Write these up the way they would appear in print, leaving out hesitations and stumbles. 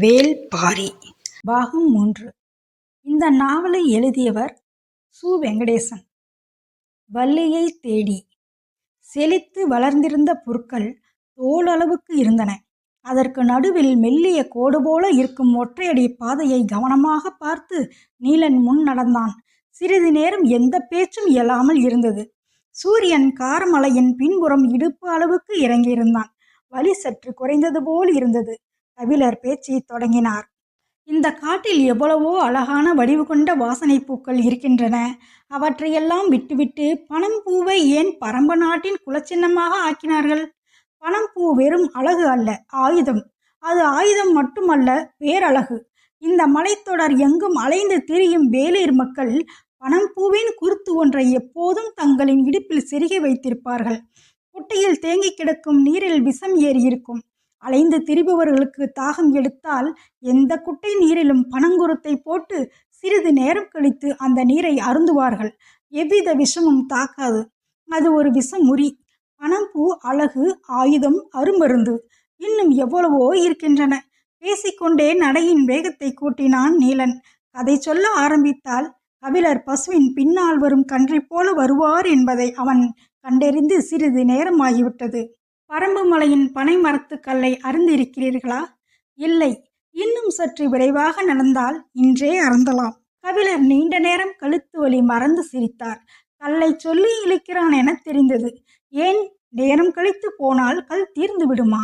வேள்பாரி பாகம் 3. இந்த நாவலை எழுதியவர் சு. வெங்கடேசன். வள்ளியை தேடி. செழித்து வளர்ந்திருந்த புற்கள் தோளளவுக்கு இருந்தன. அதற்கு நடுவில் மெல்லிய கோடு போல இருக்கும் ஒற்றையடி பாதையை கவனமாக பார்த்து நீலன் முன் நடந்தான். சிறிது நேரம் எந்த பேச்சும் இயலாமல் இருந்தது. சூரியன் காரமலையின் பின்புறம் இடுப்பு அளவுக்கு இறங்கியிருந்தான். வலி சற்று குறைந்தது போல் இருந்தது. கபிலர் பேச்சை தொடங்கினார். இந்த காட்டில் எவ்வளவோ அழகான வடிவு கொண்ட வாசனை பூக்கள் இருக்கின்றன. அவற்றையெல்லாம் விட்டுவிட்டு பனம்பூவை ஏன் பரம்பு நாட்டின் குலச்சின்னமாக ஆக்கினார்கள்? பனம்பூ வெறும் அழகு அல்ல, ஆயுதம். அது ஆயுதம் மட்டுமல்ல, பேரழகு. இந்த மலைத்தொடர் எங்கும் அலைந்து திரியும் வேளிர் மக்கள் பனம்பூவின் குருத்து ஒன்றை எப்போதும் தங்களின் இடுப்பில் செருகி வைத்திருப்பார்கள். குட்டையில் தேங்கி கிடக்கும் நீரில் விஷம் ஏறியிருக்கும். அலைந்து திரிபவர்களுக்கு தாகம் எடுத்தால் எந்த குட்டை நீரிலும் பனங்குருத்தை போட்டு சிறிது நேரம் கழித்து அந்த நீரை அருந்துவார்கள். எவ்வித விஷமும் தாக்காது. அது ஒரு விஷமுறி. பனம்பூ அழகு, ஆயுதம், அருமருந்து, இன்னும் எவ்வளவோ இருக்கின்றன. பேசிக்கொண்டே நடையின் வேகத்தை கூட்டினான் நீலன். கதை சொல்ல ஆரம்பித்தால் கபிலர் பசுவின் பின்னால் வரும் கன்றை போல வருவார் என்பதை அவன் கண்டறிந்து சிறிது நேரமாகிவிட்டது. பரம்பு மலையின் பனை மரத்து கல்லை அருந்திருக்கிறீர்களா? இல்லை. இன்னும் சற்று விரைவாக நடந்தால் இன்றே அருந்தலாம். கபிலர் நீண்ட நேரம் கழுத்து வலி மறந்து சிரித்தார். கல்லை சொல்லி இழுக்கிறான் என தெரிந்தது. ஏன், நேரம் கழித்து போனால் கல் தீர்ந்து விடுமா?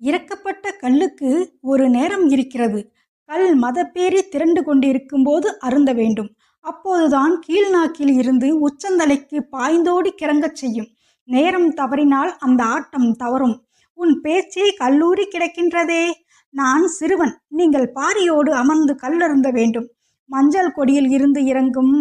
இறக்கப்பட்ட கல்லுக்கு ஒரு நேரம் இருக்கிறது. கல் மதப்பேறி திரண்டு கொண்டிருக்கும் போது அருந்த வேண்டும். அப்போதுதான் கீழ்நாக்கில் இருந்து உச்சந்தலைக்கு பாய்ந்தோடி கிறங்கச் செய்யும். நேரம் தவறினால் அந்த ஆட்டம் தவறும். உன் பேச்சே கல்லூரி கிடக்கின்றதே. நான் சிறுவன். நீங்கள் பாரியோடு அமர்ந்து கல்லருந்த வேண்டும். மஞ்சள் கொடியில் இருந்து இறங்கும்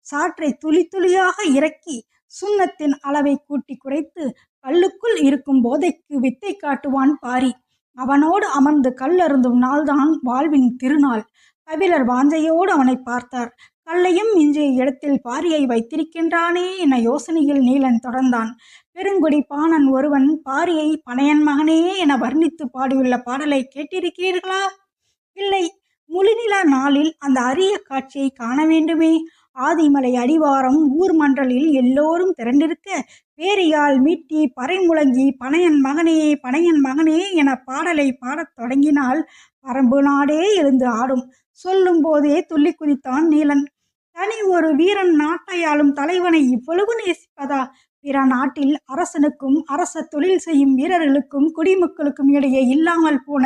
சாற்றை துளி துளியாக இறக்கி சுண்ணத்தின் அளவை கூட்டி குறைத்து கல்லுக்குள் இருக்கும் போதைக்கு வித்தை காட்டுவான் பாரி. அவனோடு அமர்ந்து கல்லருந்தும் நாள்தான் வாழ்வின் திருநாள். கபிலர் வாஞ்சையோடு அவனை பார்த்தார். கல்லையும் மிஞ்சிய இடத்தில் பாரியை வைத்திருக்கின்றானே என யோசனையில் நீலன் தொடர்ந்தான். பெருங்குடி பாணன் ஒருவன் பாரியை பனையன் மகனே என வர்ணித்து பாடியுள்ள பாடலை கேட்டிருக்கிறீர்களா? இல்லை. முழுநிலா நாளில் அந்த அரிய காட்சியை காண வேண்டுமே. ஆதிமலை அடிவாரம் ஊர் மன்றலில் எல்லோரும் திரண்டிருக்க பேரியால் மீட்டி பறை முழங்கி பனையன் மகனே பனையன் மகனே என பாடலை பாடத் தொடங்கினால் பரம்பு நாடே எழுந்து ஆடும். சொல்லும் போதே துள்ளி குதித்தான் நீலன். தனி ஒரு வீரன் நாட்டையாளும் தலைவனை இவ்வளவு நேசிப்பதா? பிற நாட்டில் அரசனுக்கும் அரச தொழில் செய்யும் வீரர்களுக்கும் குடிமக்களுக்கும் இடையே இல்லாமல் போன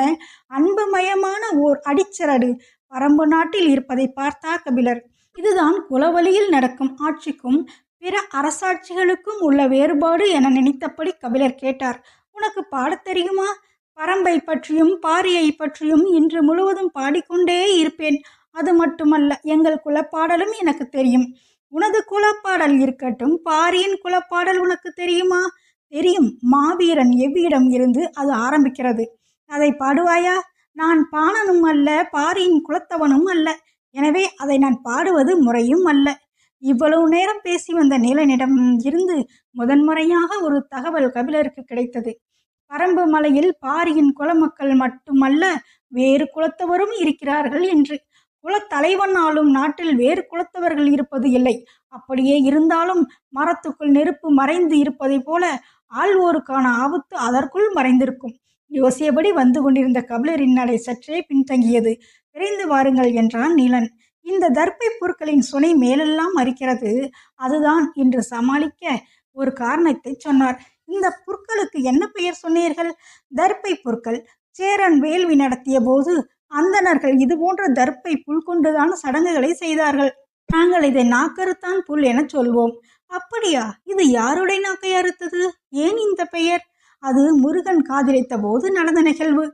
அன்புமயமான ஓர் அடிச்சரடு பரம்பு நாட்டில் இருப்பதை பார்த்தார் கபிலர். இதுதான் குலவழியில் நடக்கும் ஆட்சிக்கும் பிற அரசாட்சிகளுக்கும் உள்ள வேறுபாடு என நினைத்தபடி கபிலர் கேட்டார். உனக்கு பாடத் தெரியுமா? பரம்பை பற்றியும் பாரியை பற்றியும் இன்று முழுவதும் பாடிக்கொண்டே இருப்பேன். அது மட்டுமல்ல, எங்கள் குலப்பாடலும் எனக்கு தெரியும். உனது குலப்பாடல் இருக்கட்டும், பாரியின் குலப்பாடல் உனக்கு தெரியுமா? தெரியும். மாவீரன் எவ்விடம் இருந்து அது ஆரம்பிக்கிறது. அதை பாடுவாயா? நான் பாணனும் அல்ல, பாரியின் குலத்தவனும் அல்ல. எனவே அதை நான் பாடுவது முறையும் அல்ல. இவ்வளவு நேரம் பேசி வந்த நீலனிடம் இருந்து முதன்முறையாக ஒரு தகவல் கபிலருக்கு கிடைத்தது. பரம்பு மலையில் பாரியின் குலமக்கள் மட்டுமல்ல, வேறு குலத்தவரும் இருக்கிறார்கள் என்று. குலத்தலைவன் ஆளும் நாட்டில் வேறு குலத்தவர்கள் இருப்பது இல்லை. அப்படியே இருந்தாலும் மரத்துக்குள் நெருப்பு மறைந்து இருப்பதை போல ஆள்வோருக்கான ஆபத்து அதற்குள் மறைந்திருக்கும். யோசியபடி வந்து கொண்டிருந்த கபிலரின் நடை சற்றே பின்தங்கியது. விரைந்து வாருங்கள் என்றான் நீலன். இந்த தர்ப்பை பொருட்களின் சுனை மேலெல்லாம் அரிக்கிறது. அதுதான் என்று சமாளிக்க ஒரு காரணத்தை சொன்னார். இந்த புற்களுக்கு என்ன பெயர் சொன்னீர்கள்? தர்ப்பை புற்கள். சேரன் வேள்வி நடத்திய போது அந்தணர்கள் இது போன்ற தர்ப்பை புல் கொண்டுதான் சடங்குகளை செய்தார்கள். நாங்கள் இதை நாக்கறுத்தான் புல் என சொல்வோம். அப்படியா? இது யாருடைய நாக்கை அறுத்தது? ஏன் இந்த பெயர்? அது முருகன் காதலித்த போது நடந்த நிகழ்வு.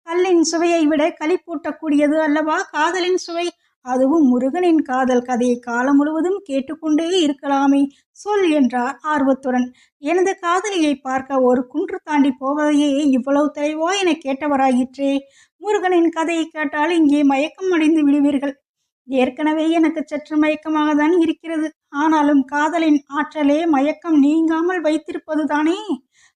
கல்லின் சுவையை விட களிப்பூட்டக்கூடியது அல்லவா காதலின் சுவை? அதுவும் முருகனின் காதல் கதையை காலம் முழுவதும் கேட்டுக்கொண்டே இருக்கலாமே. சொல் என்றார் ஆர்வத்துடன். எனது காதலியை பார்க்க ஒரு குன்று தாண்டி போவதையே இவ்வளவு தெளிவா என கேட்டவராயிற்றே. முருகனின் கதையை கேட்டால் இங்கே மயக்கம் அடைந்து விடுவீர்கள். ஏற்கனவே எனக்கு சற்று மயக்கமாக தான் இருக்கிறது. ஆனாலும் காதலின் ஆற்றலே மயக்கம் நீங்காமல் வைத்திருப்பது தானே.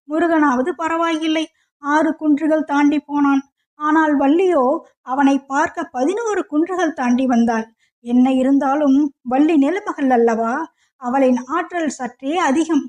முருகனாவது பரவாயில்லை, 6 குன்றுகள் தாண்டி போனான். ஆனால் வள்ளியோ அவனை பார்க்க 11 குன்றுகள் தாண்டி வந்தாள். என்ன இருந்தாலும் வள்ளி நிலமகள் அல்லவா? அவளின் ஆற்றல் சற்றே அதிகம்.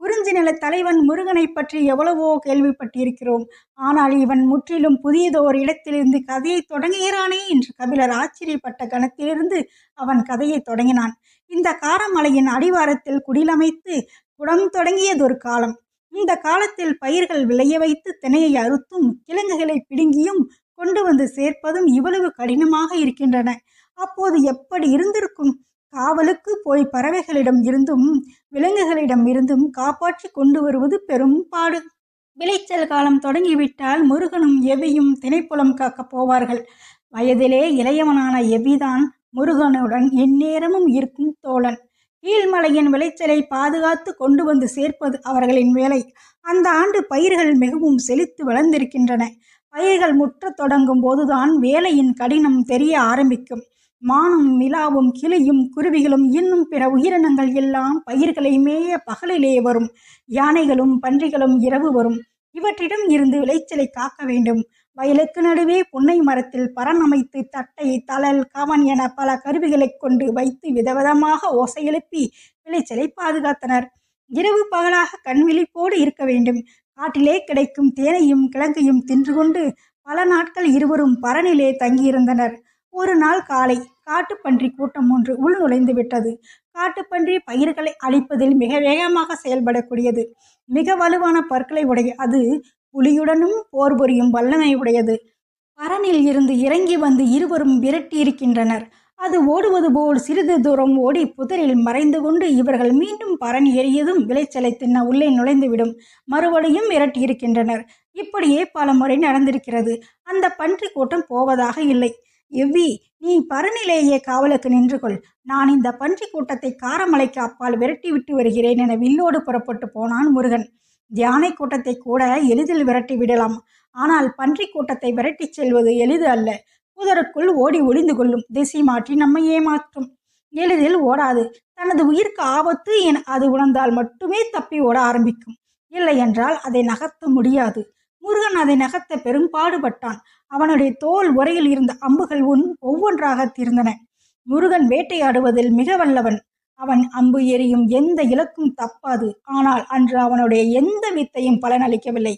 குறிஞ்சி நில தலைவன் முருகனை பற்றி எவ்வளவோ கேள்விப்பட்டிருக்கிறோம். ஆனால் இவன் முற்றிலும் புதியதோர் இடத்திலிருந்து கதையை தொடங்குகிறானே என்று கபிலர் ஆச்சரியப்பட்ட கணத்திலிருந்து அவன் கதையை தொடங்கினான். இந்த காரமலையின் அடிவாரத்தில் குடிலமைத்து குடம் தொடங்கியதொரு காலம். இந்த காலத்தில் பயிர்கள் விளைய வைத்து தினையை அறுத்தும் கிழங்குகளை பிடுங்கியும் கொண்டு வந்து சேர்ப்பதும் இவ்வளவு கடினமாக இருக்கின்றன. அப்போது எப்படி இருந்திருக்கும்? காவலுக்கு போய் பறவைகளிடம் இருந்தும் விலங்குகளிடம் இருந்தும் காப்பாற்றி கொண்டு வருவது பெரும் பாடு. விளைச்சல் காலம் தொடங்கிவிட்டால் முருகனும் எவ்வியும் திணைப்புலம் காக்கப் போவார்கள். வயதிலே இளையவனான எவ்விதான் முருகனுடன் எந்நேரமும் இருக்கும் தோழன். கீழ்மலையின் விளைச்சலை பாதுகாத்து கொண்டு வந்து சேர்ப்பது அவர்களின் வேலை. அந்த ஆண்டு பயிர்கள் மிகவும் செழித்து வளர்ந்திருக்கின்றன. பயிர்கள் முற்றத் தொடங்கும் போதுதான் வேலையின் கடினம் தெரிய ஆரம்பிக்கும். மானும் நிலாவும் கிளியும் குருவிகளும் இன்னும் பிற உயிரினங்கள் எல்லாம் பயிர்களை மேய பகலிலே வரும். யானைகளும் பன்றிகளும் இரவு வரும். இவற்றிடம் இருந்து விளைச்சலை காக்க வேண்டும். வயலுக்கு நடுவே புன்னை மரத்தில் பரண் அமைத்து தட்டை தழல் கவன் என பல கருவிகளை கொண்டு வைத்து விதவிதமாக ஓசை எழுப்பி விளைச்சலை பாதுகாத்தனர். இரவு பகலாக கண்விழிப்போடு இருக்க வேண்டும். காட்டிலே கிடைக்கும் தேனையும் கிழங்கையும் தின்று கொண்டு பல நாட்கள் இருவரும் பரணிலே தங்கியிருந்தனர். ஒரு நாள் காலை காட்டுப்பன்றி கூட்டம் ஒன்று உள் நுழைந்து விட்டது. காட்டுப்பன்றி பயிர்களை அழிப்பதில் மிக வேகமாக செயல்படக்கூடியது. மிக வலுவான பற்களை உடைய அது புலியுடனும் போர் புரியும் வல்லமை உடையது. பரணில் இருந்து இறங்கி வந்து இருவரும் விரட்டியிருக்கின்றனர். அது ஓடுவது போல் சிறிது தூரம் ஓடி புதரில் மறைந்து கொண்டு இவர்கள் மீண்டும் பரணி ஏறியதும் விளைச்சலை தின்ன உள்ளே நுழைந்துவிடும். மறுபடியும் விரட்டியிருக்கின்றனர். இப்படியே பல முறை நடந்திருக்கிறது. அந்த பன்றி கூட்டம் போவதாக இல்லை. எவ்வி, நீ பரணிலேயே காவலுக்கு நின்று கொள். நான் இந்த பன்றி கூட்டத்தை காரமலைக்கு அப்பால் விரட்டி விட்டு வருகிறேன் என வில்லோடு புறப்பட்டு போனான் முருகன். தியானை கூட்டத்தை கூட எளிதில் விரட்டி விடலாம். ஆனால் பன்றி கூட்டத்தை விரட்டிச் செல்வது எளிது அல்ல. புதருக்குள் ஓடி ஒளிந்து கொள்ளும். திசை மாற்றி நம்மை ஏமாற்றும். எளிதில் ஓடாது. தனது உயிருக்கு ஆபத்து என அது உணர்ந்தால் மட்டுமே தப்பி ஓட ஆரம்பிக்கும். இல்லை என்றால் அதை நகர்த்த முடியாது. முருகன் அதை நகர்த்த பெரும்பாடுபட்டான். அவனுடைய தோல் உரையில் இருந்த அம்புகள் ஒவ்வொன்றாக தீர்ந்தன. முருகன் வேட்டையாடுவதில் மிக வல்லவன். அவன் அம்பு எறியும் எந்த இலக்கும் தப்பாது. ஆனால் அன்று அவனுடைய எந்த வித்தையும் பலனளிக்கவில்லை.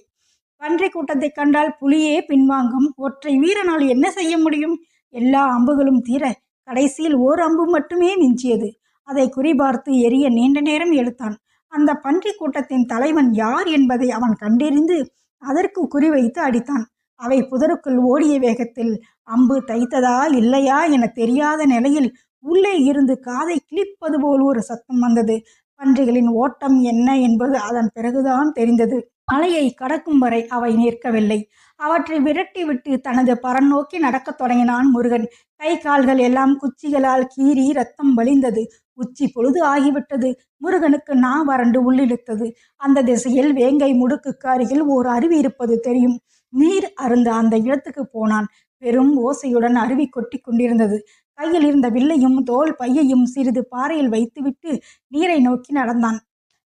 பன்றி கூட்டத்தை கண்டால் புலியே பின்வாங்கும். ஒற்றை வீரனால் என்ன செய்ய முடியும்? எல்லா அம்புகளும் தீர கடைசியில் ஓர் அம்பு மட்டுமே மிஞ்சியது. அதை குறிபார்த்து எரிய நீண்ட நேரம் எடுத்தான். அந்த பன்றி கூட்டத்தின் தலைவன் யார் என்பதை அவன் கண்டறிந்து அதற்கு குறிவைத்து அடித்தான். அவை புதருக்குள் ஓடிய வேகத்தில் அம்பு தைத்ததா இல்லையா என தெரியாத நிலையில் உள்ளே இருந்து காதை கிழிப்பது போல் ஒரு சத்தம் வந்தது. பன்றிகளின் ஓட்டம் என்ன என்பது அதன் பிறகுதான் தெரிந்தது. மலையை கடக்கும் வரை அவை நிற்கவில்லை. அவற்றை விரட்டிவிட்டு தனது பரன் நோக்கி நடக்கத் தொடங்கினான் முருகன். கை கால்கள் எல்லாம் குச்சிகளால் கீறி ரத்தம் வழிந்தது. உச்சி பொழுது ஆகிவிட்டது. முருகனுக்கு நா வறண்டு உள்ளிழுத்தது. அந்த திசையில் வேங்கை முடுக்குக்கு அருகில் ஓர் அருவி இருப்பது தெரியும். நீர் அருந்த அந்த இடத்துக்கு போனான். பெரும் ஓசையுடன் அருவி கொட்டி கொண்டிருந்தது. கையில் இருந்த வில்லையும் தோல் பையையும் சிறிது பாறையில் வைத்துவிட்டு நீரை நோக்கி நடந்தான்.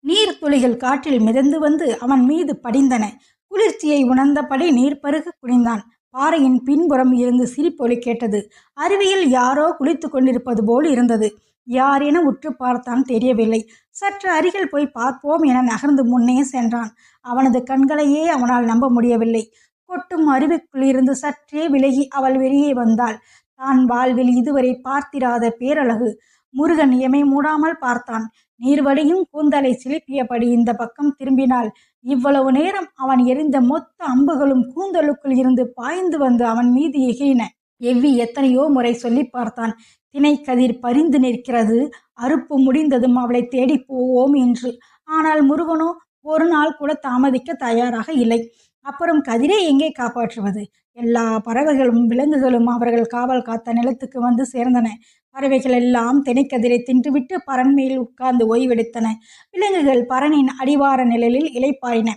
நீர் துளிகள் காற்றில் மிதந்து வந்து அவன் மீது படிந்தன. குளிர்ச்சியை உணர்ந்தபடி நீர் பருக குனிந்தான். பாறையின் பின்புறம் இருந்து சிரிப்பொலி கேட்டது. அருவியில் யாரோ குளித்து கொண்டிருப்பது போல் இருந்தது. யார் என உற்று பார்த்தான். தெரியவில்லை. சற்று அருகில் போய் பார்ப்போம் என நகர்ந்து முன்னே சென்றான். அவனது கண்களையே அவனால் நம்ப முடியவில்லை. கொட்டும் அருவிக்குள் இருந்து சற்றே விலகி அவள் வெளியே வந்தாள். தான் வாழ்வில் இதுவரை பார்த்திராத பேரழகு. முருகன் எமை மூடாமல் பார்த்தான். நீர்வடியும் கூந்தலை சிலிப்பியபடி இந்த பக்கம் திரும்பினாள். இவ்வளவு நேரம் அவன் எரிந்த மொத்த அம்புகளும் கூந்தலுக்குள் இருந்து பாய்ந்து வந்து அவன் மீது எகிரின. எவ்வி எத்தனையோ முறை சொல்லி பார்த்தான். திணைக்கதிர் பரிந்து நிற்கிறது, அறுப்பு முடிந்ததும் அவளை தேடி போவோம் என்று. ஆனால் முருகனோ ஒரு நாள் கூட தாமதிக்க தயாராக இல்லை. அப்புறம் கதிரை எங்கே காப்பாற்றுவது? எல்லா பறவைகளும் விலங்குகளும் அவர்கள் காவல் காத்த நிலத்துக்கு வந்து சேர்ந்தன. பறவைகள் எல்லாம் திணைக்கதிரை தின்றுவிட்டு பரன் மேல் உட்கார்ந்து ஓய்வெடுத்தன. விலங்குகள் பரனின் அடிவார நிழலில் இளைப்பாயின.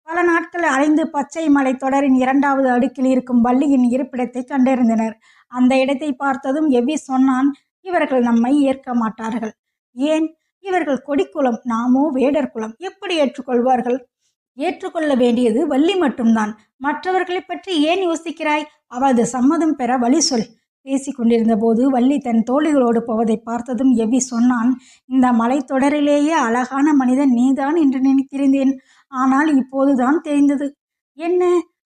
பல நாட்கள் அலைந்து பச்சை மலை தொடரின் 2வது அடுக்கில் இருக்கும் வள்ளியின் இருப்பிடத்தை கண்டறிந்தனர். அந்த இடத்தை பார்த்ததும் எவ்வி சொன்னான், இவர்கள் நம்மை ஏற்க மாட்டார்கள். ஏன்? இவர்கள் கொடிக்குலம், நாமோ வேடர் குலம். எப்படி ஏற்றுக்கொள்வார்கள்? ஏற்றுக்கொள்ள வேண்டியது வள்ளி மட்டும்தான். மற்றவர்களை பற்றி ஏன் யோசிக்கிறாய்? அவளது சம்மதம் பெற வழி சொல். பேசிக் கொண்டிருந்த போது வள்ளி தன் தோழிகளோடு போவதை பார்த்ததும் எவ்வி சொன்னான், இந்த மலைத்தொடரிலேயே அழகான மனிதன் நீதான் என்று நினைத்திருந்தேன். ஆனால் இப்போதுதான் தெரிந்தது. என்ன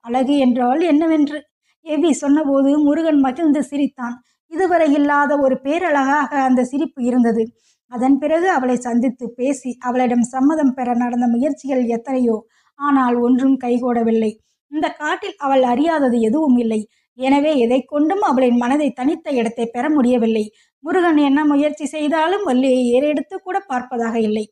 அழகு என்றால் என்னவென்று எவ்வி சொன்னபோது முருகன் மகிழ்ந்து சிரித்தான். இதுவரை இல்லாத ஒரு பேரழகாக அந்த சிரிப்பு இருந்தது. அதன் பிறகு அவளை சந்தித்து பேசி அவளிடம் சம்மதம் பெற நடந்த முயற்சிகள் எத்தனையோ, ஆனால் ஒன்றும் கைகூடவில்லை. இந்த காட்டில் அவள் அறியாதது எதுவும் இல்லை. எனவே எதை கொண்டும் அவளின் மனதை தனித்த இடத்தை பெற முடியவில்லை. முருகன் என்ன முயற்சி செய்தாலும் வள்ளியை ஏறெடுத்து கூட பார்ப்பதாக இல்லை.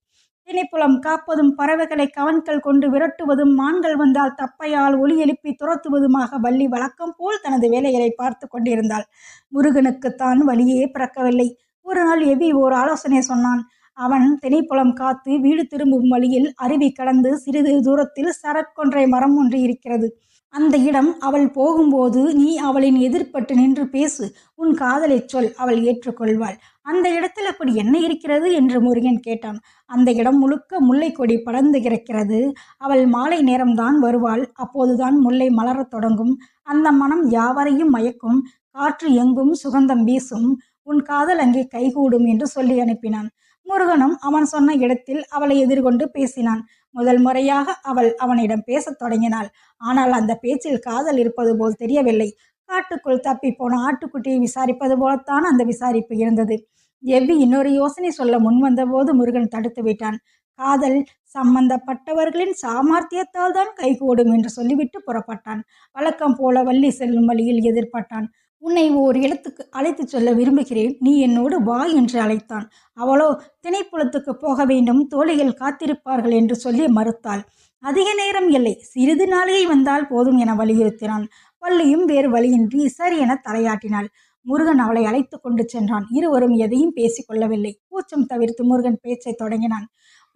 திணைப்புலம் காப்பதும் பறவைகளை கவன்கள் கொண்டு விரட்டுவதும் மான்கள் வந்தால் தப்பையால் ஒலி எழுப்பி துரத்துவதுமாக வள்ளி வழக்கம் போல் தனது வேலைகளை பார்த்து கொண்டிருந்தாள். முருகனுக்குத்தான் வழியே பிறக்கவில்லை. ஒரு நாள் எவ்வி ஓர் ஆலோசனை சொன்னான். அவன் திணைப்புலம் காத்து வீடு திரும்பும் வழியில் அருவி கடந்து சிறிது தூரத்தில் சரக்கொன்றை மரம் ஒன்று இருக்கிறது. அந்த இடம் அவள் போகும்போது நீ அவளின் எதிர்பட்டு நின்று பேசு. உன் காதலை சொல், அவள் ஏற்றுக்கொள்வாள். அந்த இடத்தில் அப்படி என்ன இருக்கிறது என்று முருகன் கேட்டான். அந்த இடம் முழுக்க முல்லை கொடி படர்ந்து கிடக்கிறது. அவள் மாலை நேரம்தான் வருவாள். அப்போதுதான் முல்லை மலரத் தொடங்கும். அந்த மனம் யாவரையும் மயக்கும். காற்று எங்கும் சுகந்தம் வீசும். உன் காதல் அங்கே கைகூடும் என்று சொல்லி அனுப்பினான். முருகனும் அவன் சொன்ன இடத்தில் அவளை எதிர்கொண்டு பேசினான். முதல் முறையாக அவள் அவனிடம் பேசத் தொடங்கினாள். ஆனால் அந்த பேச்சில் காதல் இருப்பது போல் தெரியவில்லை. காட்டுக்குள் தப்பி போன ஆட்டுக்குட்டியை விசாரிப்பது போலத்தான் அந்த விசாரிப்பு இருந்தது. எவ்வி இன்னொரு யோசனை சொல்ல முன்வந்தபோது முருகன் தடுத்து விட்டான். காதல் சம்பந்தப்பட்டவர்களின் சாமர்த்தியத்தால் தான் கைகூடும் என்று சொல்லிவிட்டு புறப்பட்டான். வழக்கம் போல வள்ளி செல்லும் வழியில் எதிர்பட்டான். உன்னை ஓர் இடத்துக்கு அழைத்து சொல்ல விரும்புகிறேன், நீ என்னோடு வா என்று அழைத்தான். அவளோ திணைப்புலத்துக்கு போக வேண்டும், தோழிகள் காத்திருப்பார்கள் என்று சொல்லி மறுத்தாள். அதிக நேரம் இல்லை, சிறிது நாளிகை வந்தால் போதும் என வலியுறுத்தினான். வள்ளியும் வேறு வழியின்றி சரி என தலையாட்டினாள். முருகன் அவளை அழைத்து கொண்டு சென்றான். இருவரும் எதையும் பேசிக்கொள்ளவில்லை. கூச்சம் தவிர்த்து முருகன் பேச்சை தொடங்கினான்.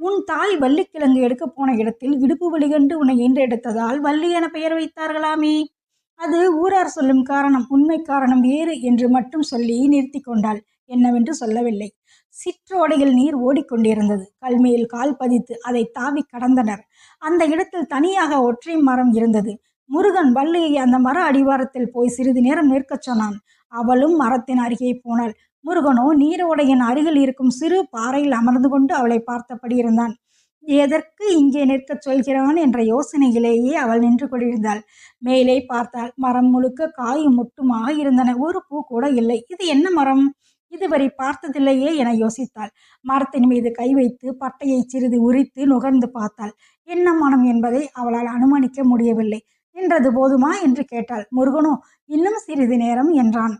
உன் தாய் வள்ளிக்கிழங்கு எடுக்க போன இடத்தில் இடுப்பு வலி கண்டு உன்னை ஈன்றெடுத்ததால் வள்ளி என பெயர் வைத்தார்களாமே. அது ஊரார் சொல்லும் காரணம், உண்மை காரணம் வேறு என்று மட்டும் சொல்லி நிறுத்தி கொண்டாள். என்னவென்று சொல்லவில்லை. சிற்றோடையில் நீர் ஓடிக்கொண்டிருந்தது. கல்மேல் கால் பதித்து அதை தாவி கடந்தனர். அந்த இடத்தில் தனியாக ஒற்றை மரம் இருந்தது. முருகன் வள்ளியை அந்த மர அடிவாரத்தில் போய் சிறிது நேரம் நிற்கச் சொன்னான். அவளும் மரத்தின் அருகே போனாள். முருகனோ நீரோடையின் அருகில் இருக்கும் சிறு பாறையில் அமர்ந்து கொண்டு அவளை பார்த்தபடி இருந்தான். எதற்கு இங்கே நிற்கச் சொல்கிறான் என்ற யோசனையிலேயே அவள் நின்று கொண்டிருந்தாள். மேலே பார்த்தாள். மரம் முழுக்க காயும் முட்டுமாக இருந்தன. ஒரு பூ கூட இல்லை. இது என்ன மரம்? இதுவரை பார்த்ததில்லையே என யோசித்தாள். மரத்தின் மீது கை வைத்து பட்டையை சிறிது உரித்து நுகர்ந்து பார்த்தாள். என்ன மனம் என்பதை அவளால் அனுமானிக்க முடியவில்லை. நின்றது போதுமா என்று கேட்டாள். முருகனோ இன்னும் சிறிது நேரம் என்றான்.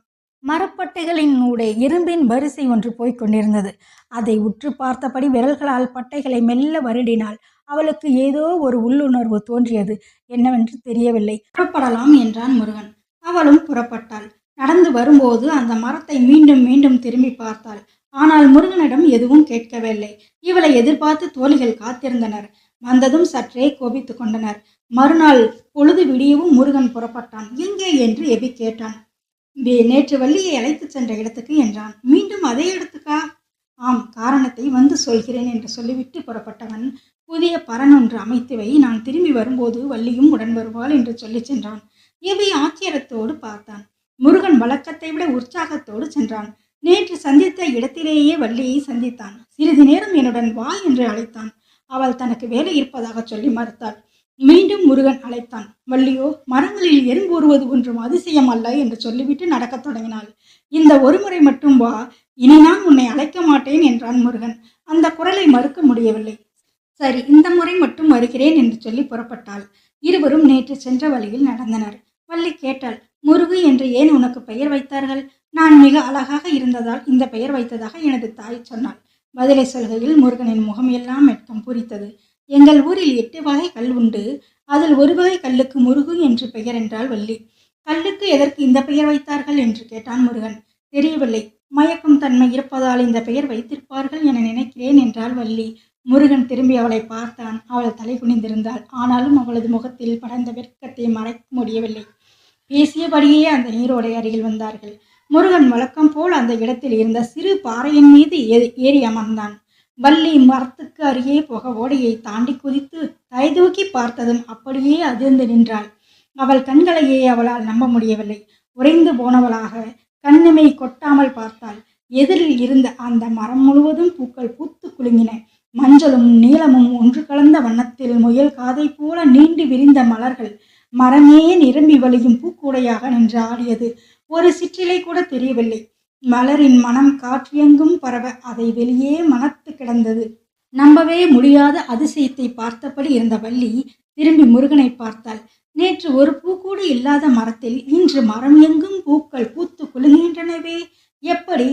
மரப்பட்டைகளின் ஊடே இரும்பின் வரிசை ஒன்று போய்க் கொண்டிருந்தது. அதை உற்று பார்த்தபடி விரல்களால் பட்டைகளை மெல்ல வருடினாள். அவளுக்கு ஏதோ ஒரு உள்ளுணர்வு தோன்றியது. என்னவென்று தெரியவில்லை. புறப்படலாம் என்றான் முருகன். அவளும் புறப்பட்டாள். நடந்து வரும்போது அந்த மரத்தை மீண்டும் மீண்டும் திரும்பி பார்த்தாள். ஆனால் முருகனிடம் எதுவும் கேட்கவில்லை. இவளை எதிர்பார்த்து தோழிகள் காத்திருந்தனர். வந்ததும் சற்றே கோபித்து கொண்டனர். மறுநாள் பொழுது விடியவும் முருகன் புறப்பட்டான். எங்கே என்று எபி கேட்டான். நேற்று வள்ளியை அழைத்து சென்ற இடத்துக்கு என்றான். மீண்டும் அதே இடத்துக்கா? ஆம், காரணத்தை வந்து சொல்கிறேன் என்று சொல்லிவிட்டு புறப்பட்டவன் புதிய பரணொன்று அமைத்துவை, நான் திரும்பி வரும்போது வள்ளியும் உடன் வருவாள் என்று சொல்லி சென்றான். எபி ஆச்சரியத்தோடு பார்த்தான். முருகன் வழக்கத்தை விட உற்சாகத்தோடு சென்றான். நேற்று சந்தித்த இடத்திலேயே வள்ளியை சந்தித்தான். சிறிது நேரம் என்னுடன் வா என்று அழைத்தான். அவள் தனக்கு வேலை இருப்பதாக சொல்லி மறுத்தாள். மீண்டும் முருகன் அழைத்தான். வள்ளியோ மரங்களில் எறும்பூறுவது ஒன்றும் அதிசயம் அல்ல என்று சொல்லிவிட்டு நடக்கத் தொடங்கினாள். இந்த ஒரு முறை மட்டும் வா, இனி நான் உன்னை அழைக்க மாட்டேன் என்றான் முருகன். அந்த குரலை மறுக்க முடியவில்லை. சரி, இந்த முறை மட்டும் வருகிறேன் என்று சொல்லி புறப்பட்டாள். இருவரும் நேற்று சென்ற வழியில் நடந்தனர். வள்ளி கேட்டாள், முருகு என்று ஏன் உனக்கு பெயர் வைத்தார்கள்? நான் மிக அழகாக இருந்ததால் இந்த பெயர் வைத்ததாக எனது தாய் சொன்னாள். பதிலை சொல்கையில் முருகனின் முகம் எல்லாம் மெட்டம் பூரித்தது. எங்கள் ஊரில் 8 வகை கல் உண்டு. அதில் ஒரு வகை கல்லுக்கு முருகு என்று பெயர் என்றாள் வள்ளி. கல்லுக்கு எதற்கு இந்த பெயர் வைத்தார்கள் என்று கேட்டான் முருகன். தெரியவில்லை, மயக்கும் தன்மை இருப்பதால் இந்த பெயர் வைத்திருப்பார்கள் என நினைக்கிறேன் என்றாள் வள்ளி. முருகன் திரும்பி அவளை பார்த்தான். அவள் தலை குனிந்திருந்தாள். ஆனாலும் அவளது முகத்தில் படர்ந்த வெட்கத்தை மறைக்க முடியவில்லை. பேசியபடியே அந்த நீரோடை அருகில் வந்தார்கள். முருகன் வழக்கம் போல் அந்த இடத்தில் இருந்த சிறு பாறையின் மீது ஏறி அமர்ந்தான். வள்ளி மரத்துக்கு அருகே போக ஓடையை தாண்டி குதித்து கைதூக்கி பார்த்ததும் அப்படியே அதிர்ந்து நின்றாள். அவள் கண்களையே அவளால் நம்ப முடியவில்லை. உறைந்து போனவளாக கண்ணிமை கொட்டாமல் பார்த்தாள். எதிரில் இருந்த அந்த மரம் முழுவதும் பூக்கள் பூத்து குலுங்கின. மஞ்சளும் நீலமும் ஒன்று கலந்த வண்ணத்தில் முயல் காதை போல நீண்டு விரிந்த மலர்கள் மரமே நிரம்பி வழியும் பூக்கூடையாக நின்று ஆடியது. ஒரு சிற்றிலை கூட தெரியவில்லை. மலரின் மனம் காற்றியெங்கும் பரவ அதை வெளியே மனத்து கிடந்தது. நம்பவே முடியாத அதிசயத்தை பார்த்தபடி இருந்த வள்ளி திரும்பி முருகனை பார்த்தாள். நேற்று ஒரு பூ கூட இல்லாத மரத்தில் இன்று மரம் எங்கும் பூக்கள் பூத்து குலுங்குகின்றனவே, எப்படி?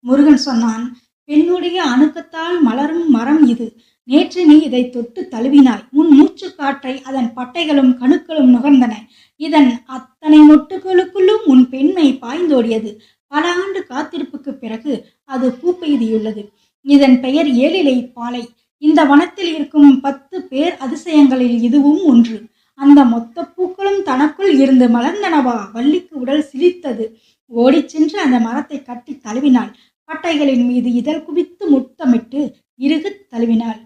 முருகன் சொன்னான். பெண்ணுடைய அணுக்கத்தால் மலரும் மரம் இது. நேற்று நீ இதை தொட்டு தழுவினாய். உன் மூச்சு காற்றை அதன் பட்டைகளும் கணுக்களும் நுகர்ந்தன. இதன் அத்தனை மொட்டுகளுக்குள்ளும் உன் பெண்மை பாய்ந்தோடியது. பல ஆண்டு காத்திருப்புக்கு பிறகு அது பூ பெய்தியுள்ளது. இதன் பெயர் ஏழிலை பாலை. இந்த வனத்தில் இருக்கும் 10 பேர் அதிசயங்களில் இதுவும் ஒன்று. அந்த மொத்த பூக்களும் தனக்குள் இருந்து மலர்ந்தனவா? வள்ளிக்கு உடல் சிலித்தது. ஓடிச் சென்று அந்த மரத்தை கட்டி தழுவினாள். பட்டைகளின் மீது இதழ் குவித்து முத்தமிட்டு இறுகத் தழுவினாள்.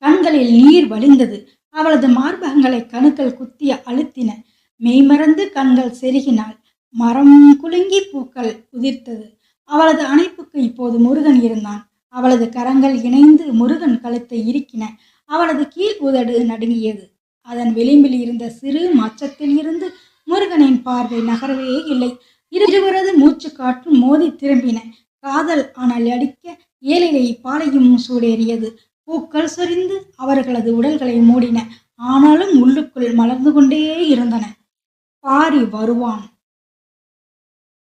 கண்களில் நீர் வழிந்தது. அவளது மார்பகங்களை கணுக்கள் குத்திய அழுத்தின. மெய்மறந்து கண்கள் செருகினாள். மரம் குலுங்கி பூக்கள் உதிர்த்தது. அவளது அணைப்புக்கு இப்போது முருகன் இருந்தான். அவளது கரங்கள் இணைந்து முருகன் கழுத்தை இறுக்கின. அவளது கீழ் உதடு நடுங்கியது. அதன் விளிம்பில் இருந்த சிறு மச்சத்தில் இருந்து முருகனின் பார்வை நகரவே இல்லை. இருவரது மூச்சு காற்றும் மோதி திரும்பின. காதல் அனல் அடிக்க ஏழிலை பாலையும் சூடேறியது. பூக்கள் சொரிந்து அவர்களது உடல்களை மூடின. ஆனாலும் உள்ளுக்குள் மலர்ந்து கொண்டே இருந்தன. பாரி வருவான்.